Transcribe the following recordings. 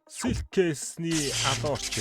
Silkesний алуурч.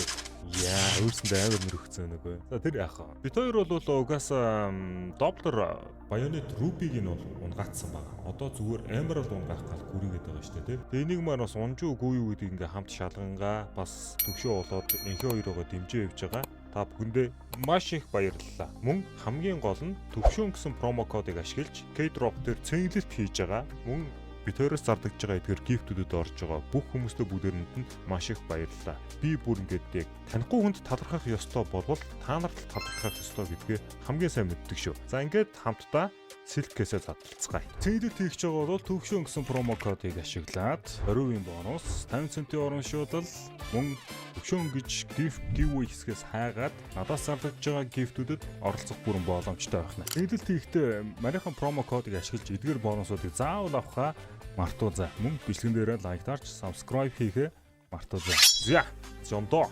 Яа, өөрсөндөө амар нэрвхцэн нөгөө. За тэр яах вэ? Бид хоёр бол угаасаа Doppler Bayonet Ruby-г нь бол унгаацсан байгаа. Одоо зүгээр Emerald унгаах гал гүрийгээд байгаа шүү дээ. Тэгээ энийг маань бас унжуу үгүй юу гэдэг ингээ хамт шалгангаа бас төвшөө болоод энхээ хоёроо дэмжиж явж байгаа. Та бүхэндээ маш их баярлалаа. Мөн хамгийн гол нь төвшөө гэсэн промо кодыг ашиглаж K-Drop дээр цэнгэлэлт хийж байгаа. Мөн бид хоёроос зардагж байгаа эдгээр гифтүүдэд орж байгаа бүх хүмүүстээ бүгдээрэнд нь маш их баярлалаа. Би бүр ингээд яг танихгүй хүнд талархах ёстой болвол та нарт талархах ёстой гэдгээ хамгийн сайн мэддэг шүү. За ингээд хамтдаа Silkesээ задлцгаая. Цэнгэлэлт хийж байгаа бол төвшөө гэсэн промо кодыг ашиглаад 20% бонус, 50 центийн урамшуулал, мөн төвшөө гэж gift giveaway хэсгээс хайгаад надаас зардагж байгаа гифтүүдэд оролцох бүрэн боломжтой байна. Цэнгэлэлт хийхдээ манайхан промо кодыг ашиглаж эдгээр бонусуудыг заавал авахаа мартуузаа. Мөн бичлэгэн дээрээ лайктаарч subscribe хийхээ мартуузаа. За, зондоо.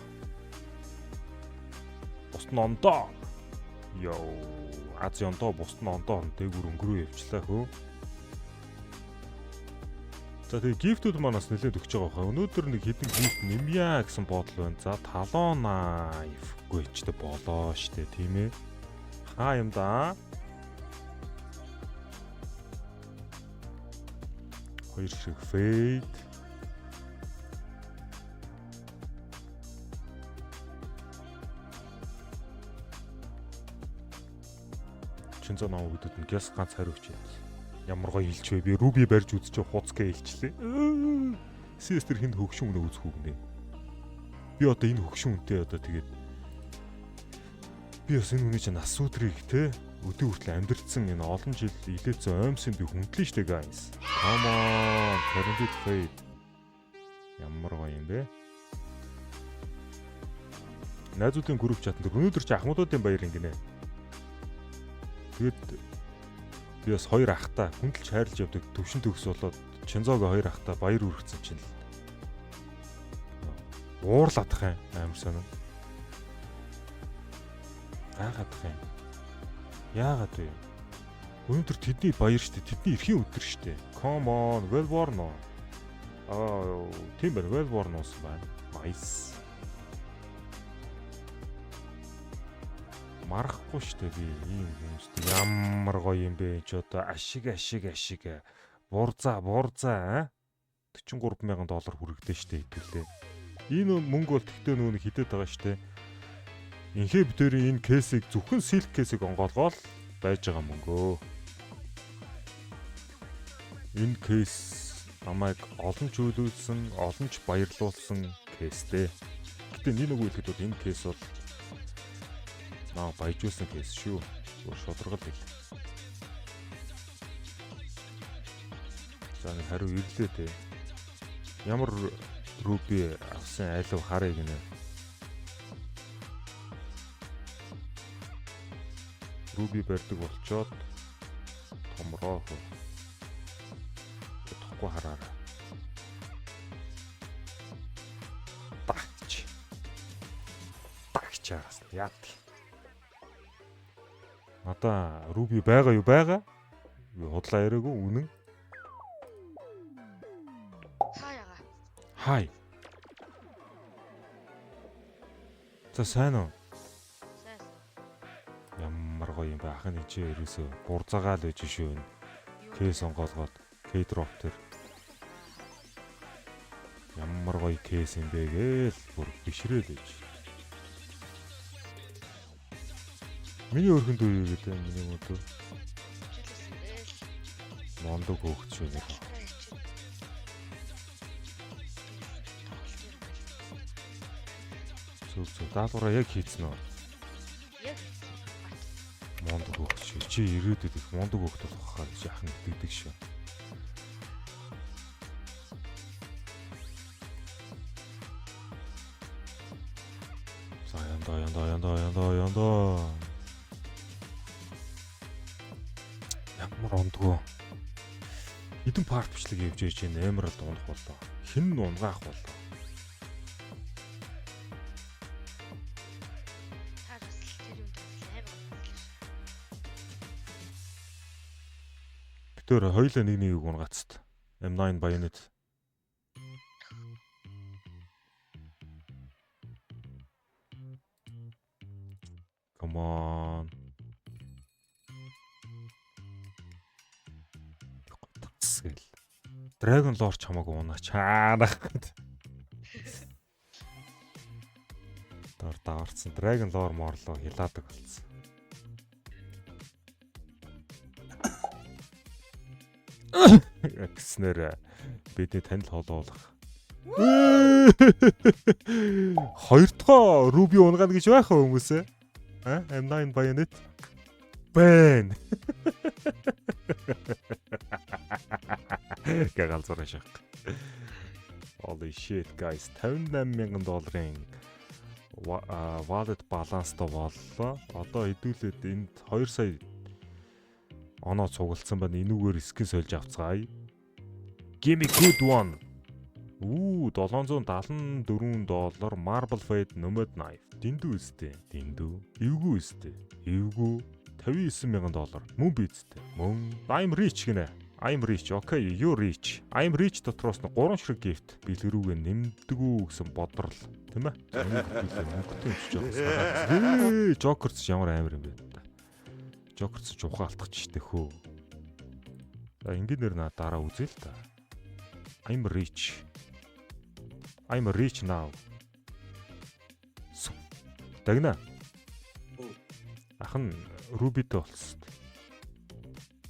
Бусна ондоо. Йоо. Аз зондоо бусна ондоо дээгүр өнгөрөө явчлаа хөө. За тэгээ гифтүүд манаас нэлээд өгч байгаа хаа. Өнөөдөр нэг хэдэн гифт нэмья гэсэн бодол байна. За талон найфгүй ч тэ болоо штэ тийм ээ. Хаа юм да? Хоёр шиг fade. Чинзо наа өгдөд нь гэс ганц хариуч яа. Ямар гоё илч вэ? Би Ruby барьж үзчих хуцгээ илчлээ. Систер хинд хөгшин үнэ үзэх үгнэ. Би одоо энэ хөгшин үнтэй одоо тэгээд би бас энэ үний чинь нас өдрийг те өдөө хүртэл амьдрцсан энэ олон жил илээцэн оймсын би хүндлэн штэ guys. Come on, Talented Fade. Ямар гоё юм бэ? Найзуудын групп чатанд өнөөдөр чи ахмадуудын баяр ингэнэ. Тэгээд би бас хоёр ахтай хүндэлж хайрлж явдаг төвшин төгс болоод Чинзоог хоёр ахтай баяр үргэцсэн чинь л уурлаадах юм амар сонир. Гайхадах юм. Яагаад вэ? Өнөөдөр тэдний баяр штэ, тэдний эрхийн өдөр штэ. Come on, well born. Тийм байна, well born ус байна. Nice. Марахгүй штэ би ийм хүмүүст ямар гоё юм бэ ч одоо ашиг бурзаа $43,000 хүрэгдэн штэ хэвлээ. Энэ мөнгө бол тэгтээ нүүн хидэд байгаа штэ. Инхээ битэрийн энэ кейсийг зөвхөн Silk кейсийг онгоолгоол байж байгаа мөнгөө. Энэ кейс намайг олон ч үйлүүлсэн, олон ч баярлуулсан кейстэй. Гэтэ нэг үгэлэхэд бол энэ кейс бол наа баяжуулсан кейс шүү. Шударгал хэл. За нэг хариу ирлээ те. Ямар Ruby авсан айлв харъя гинэ. Ruby барьдаг болчоод томроо. Тэгэхгүй хараарай. Багчаас яат. Надаа Ruby байгаа юу байгаа? Би худлаа яриаггүй үнэн. Хай. За сайн уу? Сайн. Ямар гоё юм бэ? Ахын ичээ ерөөсөө бурзагаал байж шүү. Кейс онгоолгоод K-Drop тэр. Ямар гоё кейс юм бэ гээл бүр бишрээл ээж. Миний өрхөнд үе гэдэг миний өдөр. Мондог хөөгч шүү нэг. Зөв даалгавраа яг хийцэн үү? Яг Мондог хөөгч шүү. Чи ирээдүйд их мондог хөөгт болох гэж яхан итгэдэг шүү. За янда. Ямар ондгоо. Хэдэн парт бичлэг явж яж энэ Emerald унах болоо. Хэн нь унгаах болоо. Тэр хоёулаа нэг унгацт. M9 Bayonet. Come on. Гэл. Dragon Lore ч хамаагүй унаач хаанах гээд. Дор даварцсан Dragon Lore морлоо хилаадаг болсон. Гэснээр бидний танил холоолох. Хоёр дахь Ruby унгана гэж байх хүмүүсээ. M9 Bayonet. Бэн. Гагалзар шах. Holy shit guys, $58,000 wallet balance-тай боллоо. Одоо хэдүүлээд энд 2 сая оноо цугалсан байна. Энүүгээр скин сольж авцгаая. Give me good one. $774 Marble Fade Nomad Knife. Дэндүү үстэй. Дэндүү. Эвгүй үстэй. Эвгүй. $59,000. Мөн бийцтэй. Мөн. I'm rich гинэ. I'm rich. Okay, you rich. I'm rich дотроос нь 3 ширхэг gift бэлгэрүүгээ нэмдэгүү гэсэн бодрол. Тийм ээ? Мөнгөтэй юм чи жоох. Joker ч ямар амар юм бэ та. Joker ч ухаалтах ч штэ хөө. За ингээнээр наа дараа үзээ л та. I'm rich. I'm rich now. Дагна. Ахан Ruby-тэй болсон.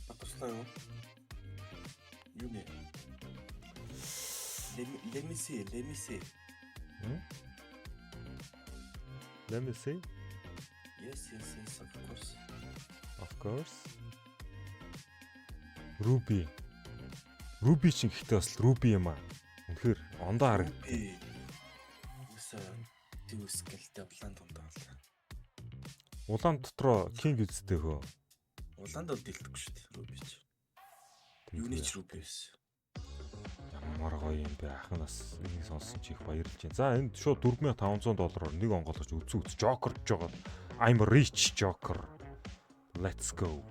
Батарчлаа юу? Юу нэ? Let me see. Let me see. Yes, Of course. Ruby чинь гэхдээ бас Ruby юм аа. Үнэхээр ондоо хараг. Юуса дүүс гэлтэй улаан дундаа бол. Улаан дотроо King үзтэй хөө. Улаанд бол дэлдэггүй шүү дээ. Ruby ч. Юуны ч Ruby байсан. Ямар гоё юм бэ? Ахын бас энийг сонссон чи их баярлж байна. За энд шууд $4,500-оор нэг онгоолгож үзүүц Joker гэж байгаа. I'm rich Joker. Let's go.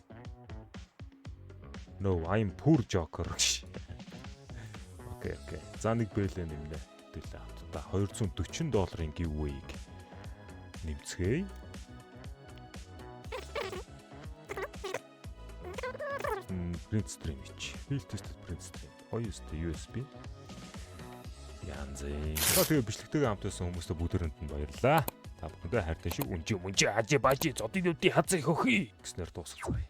No, I'm poor Joker. Окей. За нэг бэлэн нэмнэ. Дэлээ автаа $240 giveaway-г нэмцгээе. Print stream ич. Field tested print stream. Хоёртой USB. Янзээ. Тэгээ бичлэгтэйгээ хамтайсан хүмүүстээ бүгдээрэнд нь баярлалаа. Та бүхэндээ хайртай шиг үнжи хажи бажи зодын үүдий хазыг хөхий гэснээр дуусгацгаая.